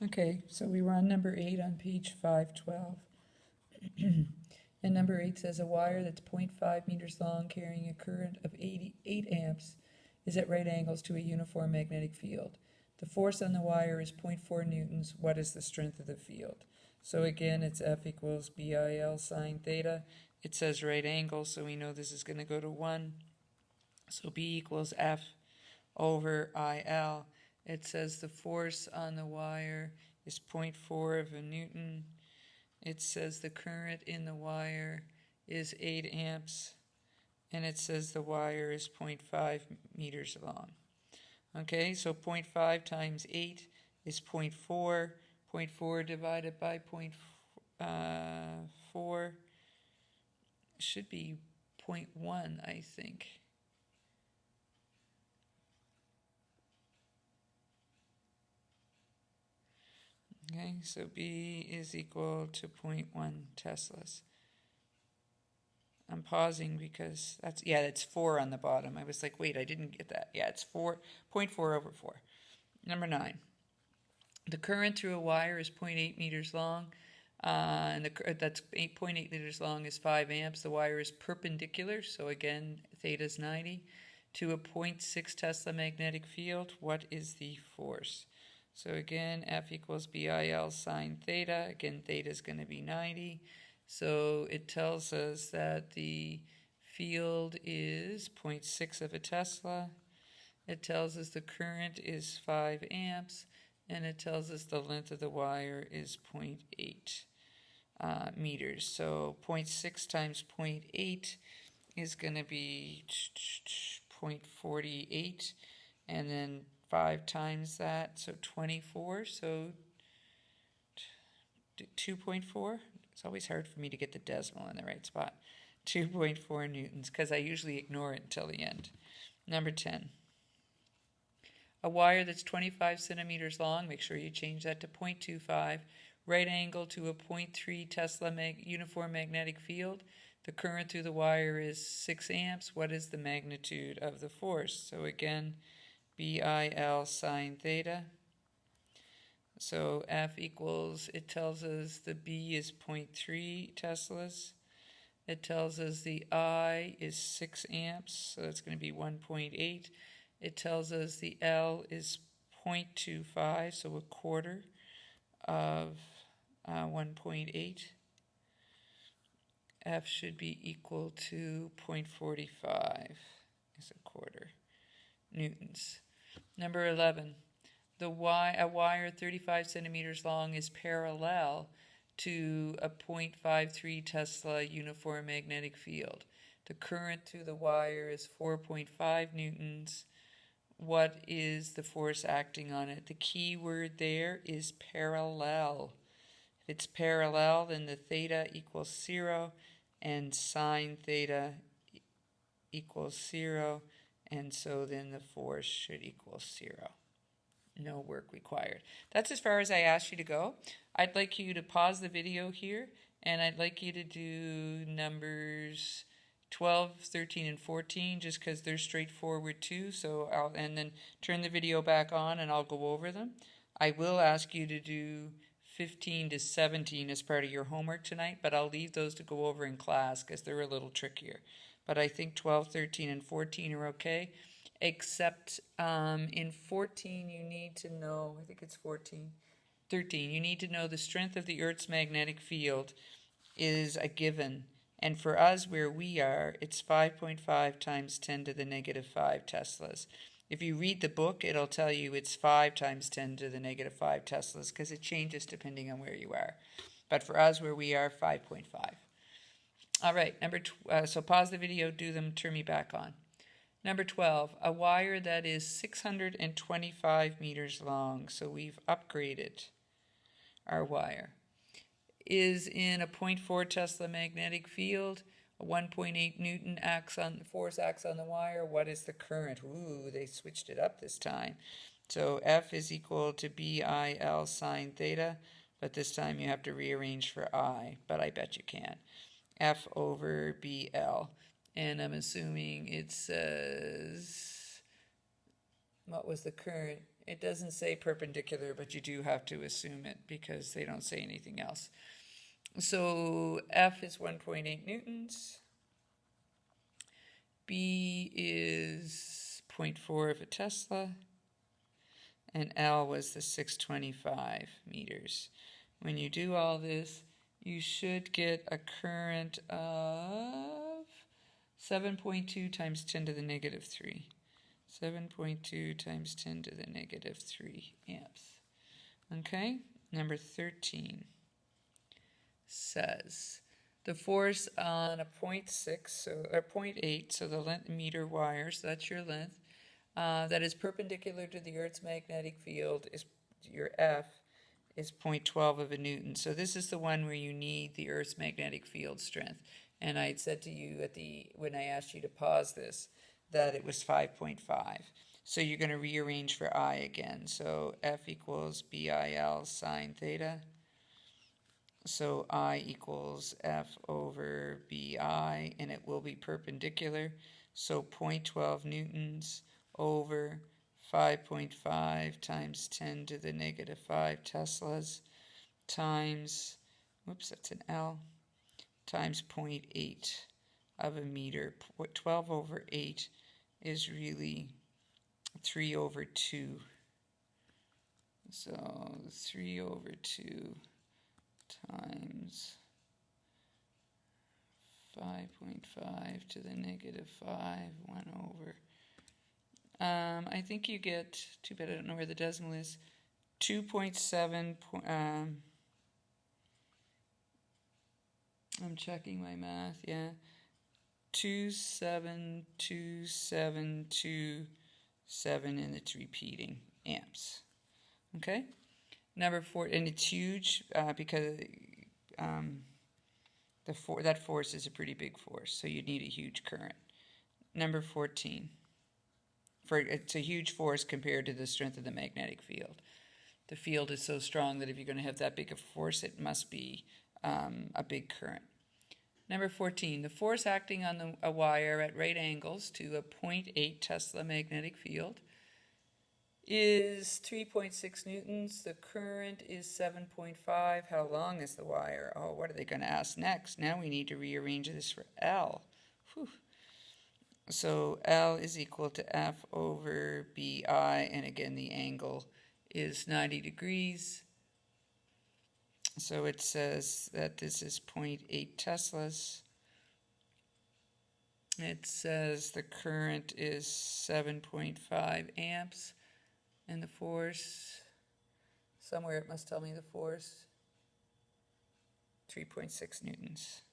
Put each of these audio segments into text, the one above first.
Okay, so we were on number 8 on page 512. And number 8 says a wire that's 0.5 meters long carrying a current of 88 amps is at right angles to a uniform magnetic field. The force on the wire is 0.4 newtons. What is the strength of the field? So again, it's F equals BIL sine theta. It says right angle, so we know this is going to go to 1. So B equals F over IL. It says the force on the wire is 0.4 of a newton. It says the current in the wire is 8 amps. And it says the wire is 0.5 meters long. Okay, so 0.5 times 8 is 0.4. 0.4 divided by 0.4 should be 0.1, I think. Okay, so B is equal to 0.1 Teslas. I'm pausing because that's 4 on the bottom. I was like, wait, I didn't get that. Yeah, it's 0.4 over 4. Number 9. The current through a wire is 0.8 meters long, and that's 8.8 meters long is 5 amps. The wire is perpendicular, so again, theta is 90, to a 0.6 Tesla magnetic field. What is the force? So again, F equals BIL sine theta. Again, theta is going to be 90. So it tells us that the field is 0.6 of a Tesla. It tells us the current is 5 amps. And it tells us the length of the wire is 0.8 meters. So 0.6 times 0.8 is going to be 0.48. And then 5 times that, so 24. So 2.4. It's always hard for me to get the decimal in the right spot. 2.4 newtons, because I usually ignore it until the end. Number 10. A wire that's 25 centimeters long, make sure you change that to 0.25, right angle to a 0.3 Tesla uniform magnetic field. The current through the wire is 6 amps. What is the magnitude of the force? So again, BIL sine theta. So F equals, it tells us the B is 0.3 Teslas. It tells us the I is 6 amps, so that's going to be 1.8. It tells us the L is 0.25, so a quarter of 1.8. F should be equal to 0.45, is a quarter newtons. Number 11. A wire 35 centimeters long is parallel to a 0.53 Tesla uniform magnetic field. The current through the wire is 4.5 newtons. What is the force acting on it? The key word there is parallel. If it's parallel, then the theta equals 0 and sine theta equals 0, and so then the force should equal 0. No work required. That's as far as I asked you to go. I'd like you to pause the video here, and I'd like you to do numbers 12, 13, and 14, just because they're straightforward too. And then turn the video back on, and I'll go over them. I will ask you to do 15 to 17 as part of your homework tonight, but I'll leave those to go over in class because they're a little trickier. But I think 12, 13, and 14 are okay. Except in 14 you need to know, I think it's 13, you need to know the strength of the Earth's magnetic field is a given. And for us where we are, it's 5.5 times 10 to the negative 5 Teslas. If you read the book, it'll tell you it's 5 times 10 to the negative 5 Teslas because it changes depending on where you are. But for us where we are, 5.5. All right, so pause the video, do them, turn me back on. Number 12, a wire that is 625 meters long, so we've upgraded our wire, is in a 0.4 Tesla magnetic field. A 1.8 Newton force acts on the wire. What is the current? Ooh, they switched it up this time. So F is equal to BIL sine theta, but this time you have to rearrange for I, but I bet you can. F over BL. And I'm assuming it says, what was the current? It doesn't say perpendicular, but you do have to assume it because they don't say anything else. So F is 1.8 newtons. B is 0.4 of a Tesla. And L was the 625 meters. When you do all this, you should get a current of 7.2 times 10 to the negative 3. 7.2 times 10 to the negative 3 amps. Okay, number 13 says the force on a 0.6 or 0.8, so the length meter wires, that's your length, that is perpendicular to the Earth's magnetic field, is your F, is 0.12 of a Newton. So this is the one where you need the Earth's magnetic field strength. And I had said to you when I asked you to pause this, that it was 5.5. So you're going to rearrange for I again. So F equals BIL sine theta. So I equals F over BI, and it will be perpendicular. So 0.12 newtons over 5.5 times 10 to the negative 5 Teslas times, whoops, that's an L, times 0.8 of a meter. 12 over 8 is really 3 over 2. So 3 over 2 times 5.5 to the negative 5, 1 over. I think you get, too bad I don't know where the decimal is, 2.7, I'm checking my math, yeah, 2727727, and it's repeating amps. Okay? Number 4, and it's huge because that force is a pretty big force, so you need a huge current. Number 14. It's a huge force compared to the strength of the magnetic field. The field is so strong that if you're going to have that big a force, it must be a big current. Number 14, the force acting on a wire at right angles to a 0.8 Tesla magnetic field is 3.6 newtons. The current is 7.5. How long is the wire? Oh, what are they going to ask next? Now we need to rearrange this for L. Whew. So L is equal to F over BI, and again the angle is 90 degrees. So it says that this is 0.8 Teslas. It says the current is 7.5 amps, and the force, somewhere it must tell me the force, 3.6 newtons.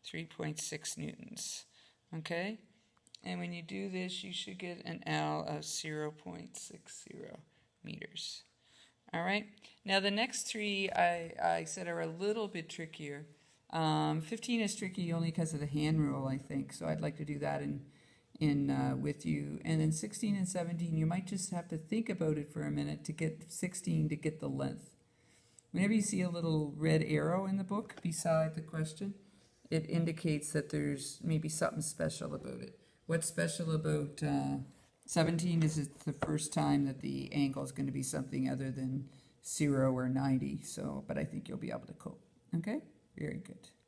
3.6 newtons. Okay? And when you do this, you should get an L of 0.60 meters. All right. Now the next three I said are a little bit trickier. 15 is tricky only because of the hand rule, I think. So I'd like to do that with you. And then 16 and 17, you might just have to think about it for a minute to get 16 to get the length. Whenever you see a little red arrow in the book beside the question, it indicates that there's maybe something special about it. What's special about 17 is it's the first time that the angle is going to be something other than 0 or 90. So, but I think you'll be able to cope. Okay? Very good.